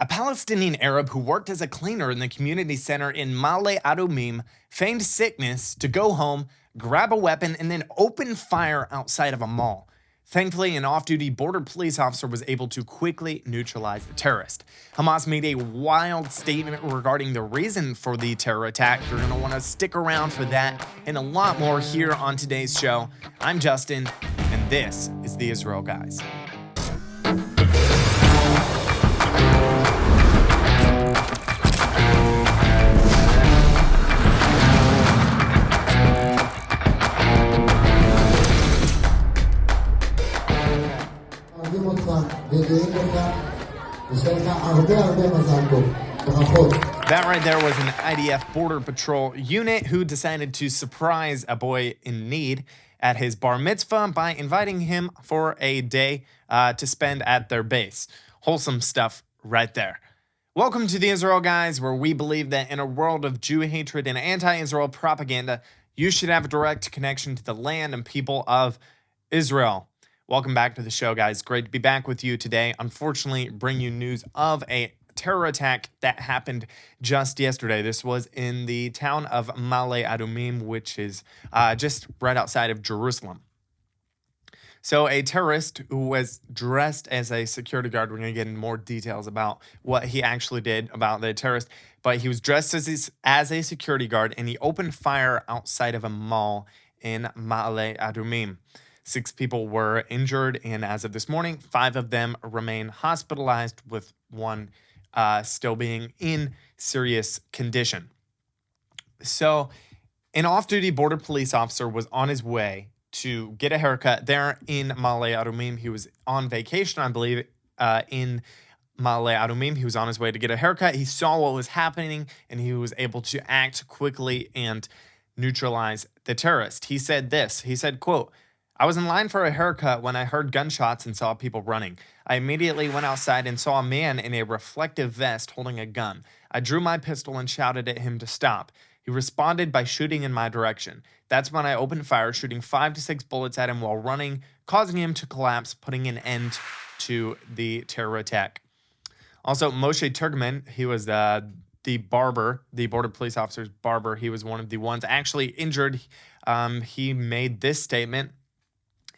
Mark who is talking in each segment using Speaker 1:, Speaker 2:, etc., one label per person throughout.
Speaker 1: A Palestinian Arab who worked as a cleaner in the community center in Maale Adumim feigned sickness to go home, grab a weapon, and then open fire outside of a mall. Thankfully, an off duty border police officer was able to quickly neutralize the terrorist. Hamas made a wild statement regarding the reason for the terror attack. You're going to want to stick around for that and a lot more here on today's show. I'm Justin, and this is the Israel Guys. That right there was an IDF Border Patrol unit who decided to surprise a boy in need at his bar mitzvah by inviting him for a day to spend at their base. Wholesome stuff right there. Welcome to the Israel Guys, where we believe that in a world of Jew hatred and anti-Israel propaganda, you should have a direct connection to the land and people of Israel. Welcome back to the show, guys. Great to be back with you today. Unfortunately, bring you news of a terror attack that happened just yesterday. This was in the town of Maale Adumim, which is just right outside of Jerusalem. So a terrorist who was dressed as a security guard, we're going to get into more details about what he actually did about the terrorist, but he was dressed as a security guard, and he opened fire outside of a mall in Maale Adumim. 6 people were injured, and as of this morning, 5 of them remain hospitalized, with 1 still being in serious condition. So an off-duty border police officer was on his way to get a haircut there in Maale Adumim. He was on vacation, I believe, in Maale Adumim. He was on his way to get a haircut. He saw what was happening, and he was able to act quickly and neutralize the terrorist. He said this. He said, quote, "I was in line for a haircut when I heard gunshots and saw people running. I immediately went outside and saw a man in a reflective vest holding a gun. I drew my pistol and shouted at him to stop. He responded by shooting in my direction. That's when I opened fire, shooting 5 to 6 bullets at him while running, causing him to collapse, putting an end to the terror attack." Also, Moshe Turkman, he was the barber, the border police officer's barber. He was one of the ones actually injured. He made this statement.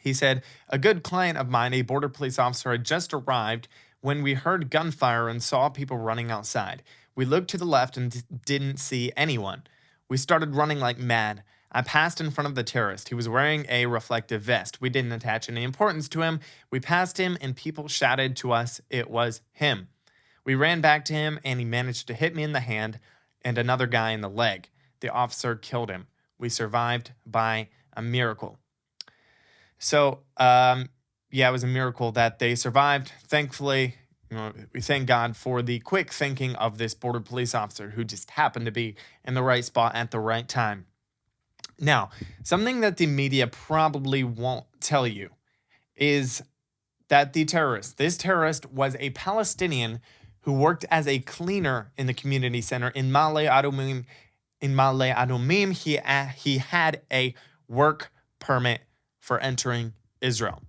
Speaker 1: He said, "A good client of mine, a border police officer, had just arrived when we heard gunfire and saw people running outside. We looked to the left and didn't see anyone. We started running like mad. I passed in front of the terrorist. He was wearing a reflective vest. We didn't attach any importance to him. We passed him and people shouted to us it was him. We ran back to him and he managed to hit me in the hand and another guy in the leg. The officer killed him. We survived by a miracle." So, it was a miracle that they survived. Thankfully, we thank God for the quick thinking of this border police officer who just happened to be in the right spot at the right time. Now, something that the media probably won't tell you is that this terrorist was a Palestinian who worked as a cleaner in the community center in Maale Adumim. In Maale Adumim, he had a work permit for entering Israel.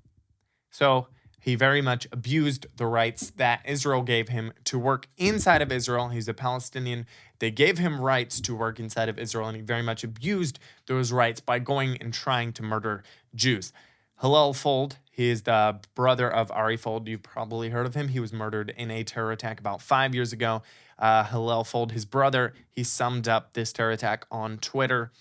Speaker 1: So he very much abused the rights that Israel gave him to work inside of Israel. He's a Palestinian. They gave him rights to work inside of Israel, and he very much abused those rights by going and trying to murder Jews. Hillel Fold, he is the brother of Ari Fold. You've probably heard of him. He was murdered in a terror attack about 5 years ago. Hillel Fold, his brother, he summed up this terror attack on Twitter.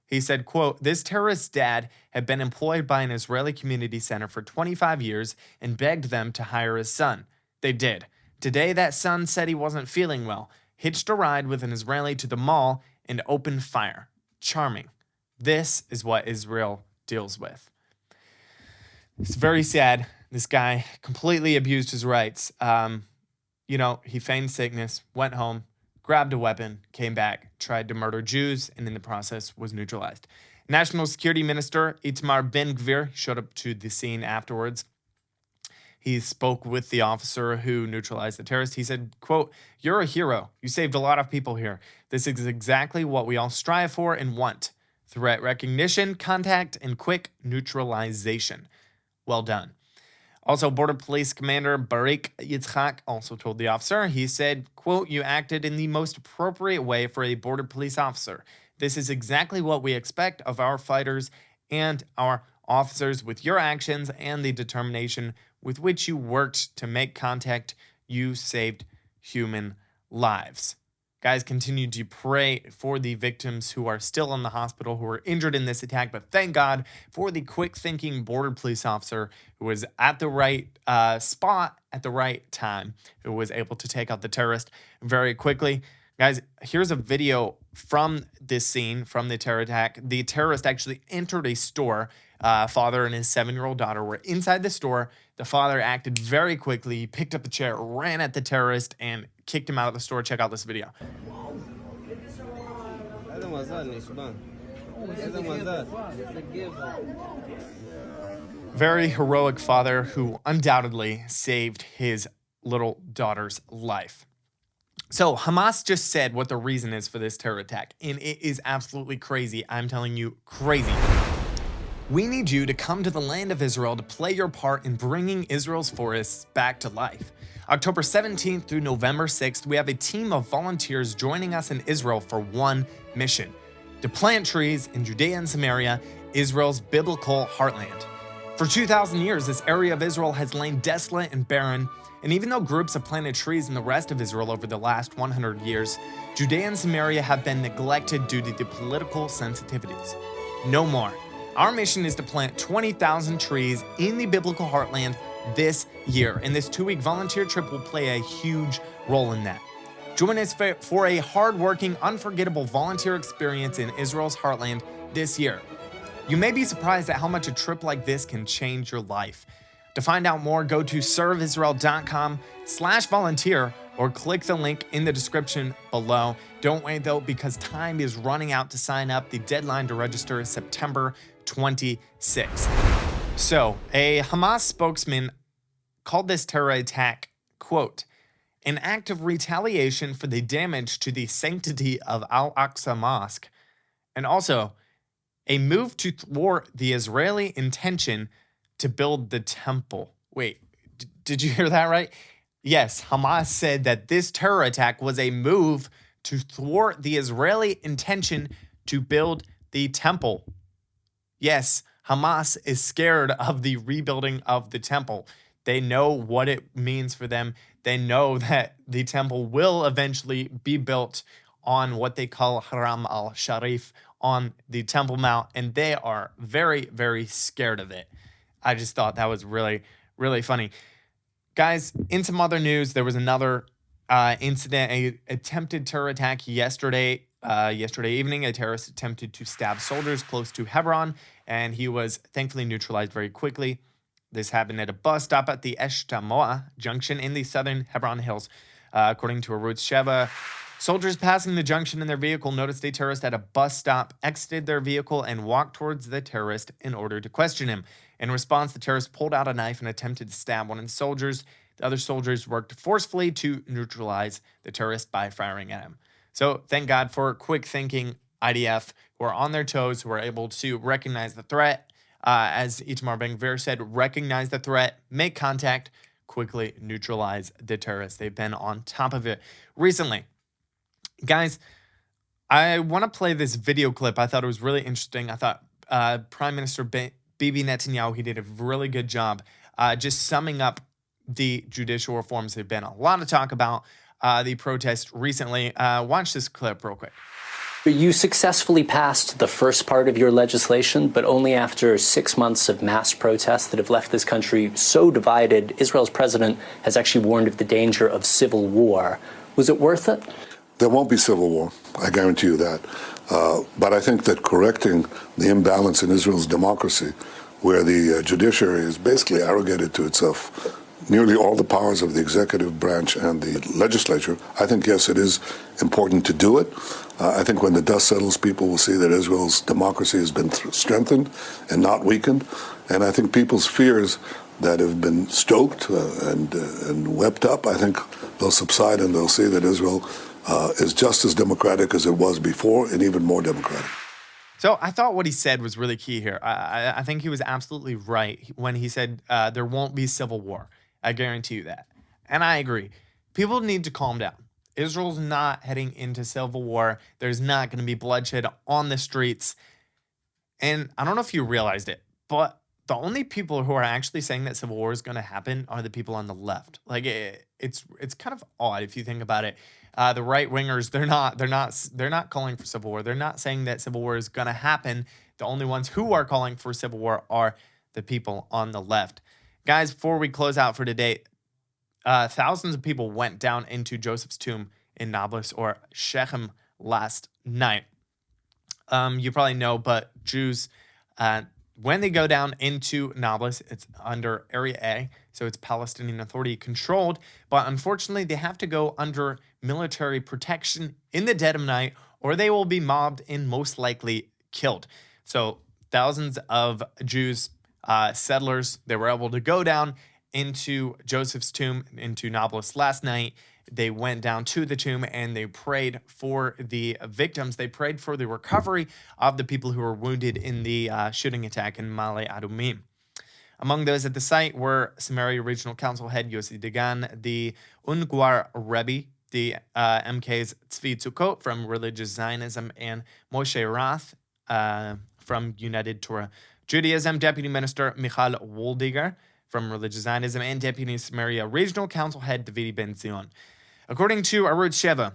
Speaker 1: He said, quote, "This terrorist's dad had been employed by an Israeli community center for 25 years and begged them to hire his son. They did. Today, that son said he wasn't feeling well, hitched a ride with an Israeli to the mall, and opened fire. Charming. This is what Israel deals with." It's very sad. This guy completely abused his rights. He feigned sickness, went home, grabbed a weapon, came back, tried to murder Jews, and in the process was neutralized. National Security Minister Itamar Ben-Gvir showed up to the scene afterwards. He spoke with the officer who neutralized the terrorist. He said, quote, "You're a hero. You saved a lot of people here. This is exactly what we all strive for and want. Threat recognition, contact, and quick neutralization. Well done." Also, Border Police Commander Barik Yitzhak also told the officer, he said, quote, "You acted in the most appropriate way for a border police officer. This is exactly what we expect of our fighters and our officers. With your actions and the determination with which you worked to make contact, you saved human lives." Guys, continue to pray for the victims who are still in the hospital, who are injured in this attack. But thank God for the quick-thinking border police officer who was at the right spot at the right time, who was able to take out the terrorist very quickly. Guys, here's a video from this scene, from the terror attack. The terrorist actually entered a store. Father and his 7-year-old daughter were inside the store. The father acted very quickly, picked up a chair, ran at the terrorist, and kicked him out of the store. Check out this video. Very heroic father who undoubtedly saved his little daughter's life. So Hamas just said what the reason is for this terror attack, and it is absolutely crazy. I'm telling you, crazy. "We need you to come to the land of Israel to play your part in bringing Israel's forests back to life. October 17th through November 6th, we have a team of volunteers joining us in Israel for one mission: to plant trees in Judea and Samaria, Israel's biblical heartland. For 2,000 years, this area of Israel has lain desolate and barren, and even though groups have planted trees in the rest of Israel over the last 100 years, Judea and Samaria have been neglected due to the political sensitivities. No more. Our mission is to plant 20,000 trees in the biblical heartland this year, and this 2-week volunteer trip will play a huge role in that. Join us for a hard-working, unforgettable volunteer experience in Israel's heartland this year. You may be surprised at how much a trip like this can change your life. To find out more, go to serveisrael.com/volunteer or click the link in the description below. Don't wait though, because time is running out to sign up. The deadline to register is September 26th. So, a Hamas spokesman called this terror attack, quote, "an act of retaliation for the damage to the sanctity of Al-Aqsa Mosque, and also a move to thwart the Israeli intention to build the temple." Wait, did you hear that right? Yes, Hamas said that this terror attack was a move to thwart the Israeli intention to build the temple. Yes, Hamas is scared of the rebuilding of the temple. They know what it means for them. They know that the temple will eventually be built on what they call Haram al-Sharif, on the Temple Mount, and they are very, very scared of it. I just thought that was really, really funny. Guys, in some other news, there was another incident, a attempted terror attack yesterday evening. A terrorist attempted to stab soldiers close to Hebron, and he was thankfully neutralized very quickly. This happened at a bus stop at the Eshtamoa junction in the southern Hebron Hills. According to Arutz Sheva, soldiers passing the junction in their vehicle noticed a terrorist at a bus stop, exited their vehicle, and walked towards the terrorist in order to question him. In response, the terrorist pulled out a knife and attempted to stab one of the soldiers. The other soldiers worked forcefully to neutralize the terrorist by firing at him. So thank God for quick-thinking IDF who are on their toes, who are able to recognize the threat. As Itamar Ben-Gvir said, recognize the threat, make contact, quickly neutralize the terrorists. They've been on top of it recently. Guys, I want to play this video clip. I thought it was really interesting. I thought Prime Minister Bibi Netanyahu, he did a really good job just summing up the judicial reforms. There've been a lot of talk about the protest recently. Watch this clip real quick.
Speaker 2: You successfully passed the first part of your legislation, but only after 6 months of mass protests that have left this country so divided. Israel's president has actually warned of the danger of civil war. Was it worth it?
Speaker 3: There won't be civil war, I guarantee you that. But I think that correcting the imbalance in Israel's democracy, where the judiciary is basically arrogated to itself nearly all the powers of the executive branch and the legislature, I think, yes, it is important to do it. I think when the dust settles, people will see that Israel's democracy has been strengthened and not weakened. And I think people's fears that have been stoked and wept up, I think they'll subside and they'll see that Israel is just as democratic as it was before and even more democratic.
Speaker 1: So I thought what he said was really key here. I think he was absolutely right when he said there won't be civil war. I guarantee you that. And I agree. People need to calm down. Israel's not heading into civil war. There's not going to be bloodshed on the streets. And I don't know if you realized it, but the only people who are actually saying that civil war is going to happen are the people on the left. Like it's kind of odd if you think about it. The right wingers, they're not calling for civil war. They're not saying that civil war is going to happen. The only ones who are calling for civil war are the people on the left. Guys, before we close out for today, thousands of people went down into Joseph's tomb in Nablus or Shechem last night. You probably know, but Jews, when they go down into Nablus, it's under Area A, so it's Palestinian Authority controlled, but unfortunately they have to go under military protection in the dead of night, or they will be mobbed and most likely killed. So thousands of Jews, settlers, they were able to go down into Joseph's tomb, into Nablus last night. They went down to the tomb and they prayed for the victims. They prayed for the recovery of the people who were wounded in the shooting attack in Maale Adumim. Among those at the site were Samaria Regional Council head Yossi Dagan, the Ungwar Rebbe, the MK's Tzvi Tzukot from Religious Zionism, and Moshe Rath from United Torah Judaism, Deputy Minister Michal Woldiger from Religious Zionism, and Deputy Samaria Regional Council head Davidi Ben Zion. According to Arut Sheva,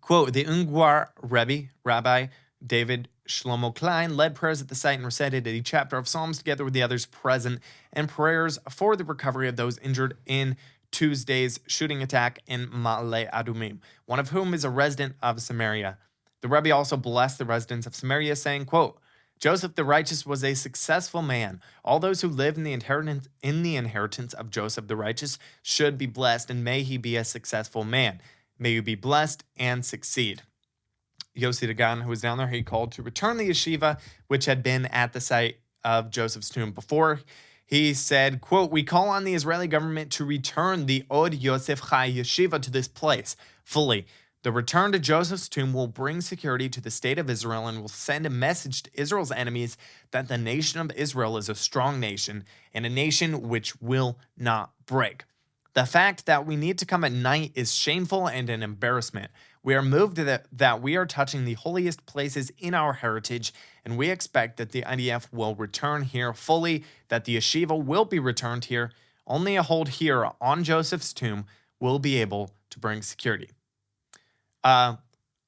Speaker 1: quote, the Ungwar Rebbe, Rabbi David Shlomo Klein, led prayers at the site and recited a chapter of Psalms together with the others present and prayers for the recovery of those injured in Tuesday's shooting attack in Maale Adumim, one of whom is a resident of Samaria. The Rebbe also blessed the residents of Samaria, saying, quote, Joseph the righteous was a successful man. All those who live in the inheritance of Joseph the righteous should be blessed, and may he be a successful man. May you be blessed and succeed. Yossi Dagan, who was down there, he called to return the yeshiva, which had been at the site of Joseph's tomb before. He said, quote, we call on the Israeli government to return the Od Yosef Chai yeshiva to this place fully. The return to Joseph's tomb will bring security to the state of Israel and will send a message to Israel's enemies that the nation of Israel is a strong nation and a nation which will not break. The fact that we need to come at night is shameful and an embarrassment. We are moved that we are touching the holiest places in our heritage, and we expect that the IDF will return here fully, that the yeshiva will be returned here. Only a hold here on Joseph's tomb will be able to bring security.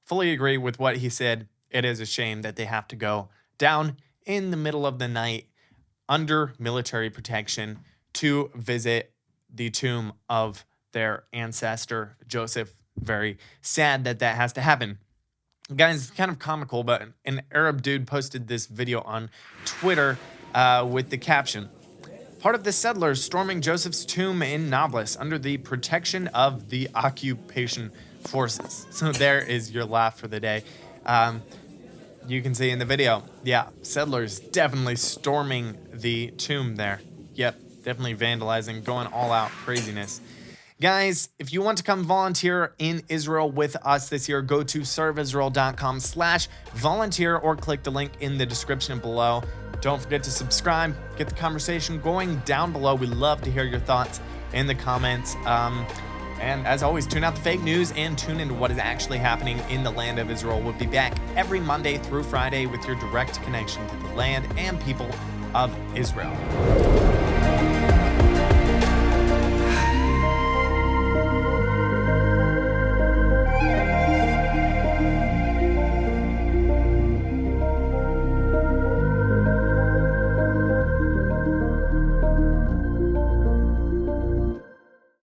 Speaker 1: Fully agree with what he said. It is a shame that they have to go down in the middle of the night under military protection to visit the tomb of their ancestor, Joseph. Very sad that that has to happen. Guys, it's kind of comical, but an Arab dude posted this video on Twitter with the caption, part of the settlers storming Joseph's tomb in Nablus under the protection of the occupation forces. So there is your laugh for the day. You can see in the video, yeah, settlers definitely storming the tomb there. Yep, definitely vandalizing, going all out craziness. Guys, if you want to come volunteer in Israel with us this year, go to serveisrael.com/volunteer or click the link in the description below. Don't forget to subscribe, get the conversation going down below. We love to hear your thoughts in the comments. And as always, tune out the fake news and tune into what is actually happening in the land of Israel. We'll be back every Monday through Friday with your direct connection to the land and people of Israel.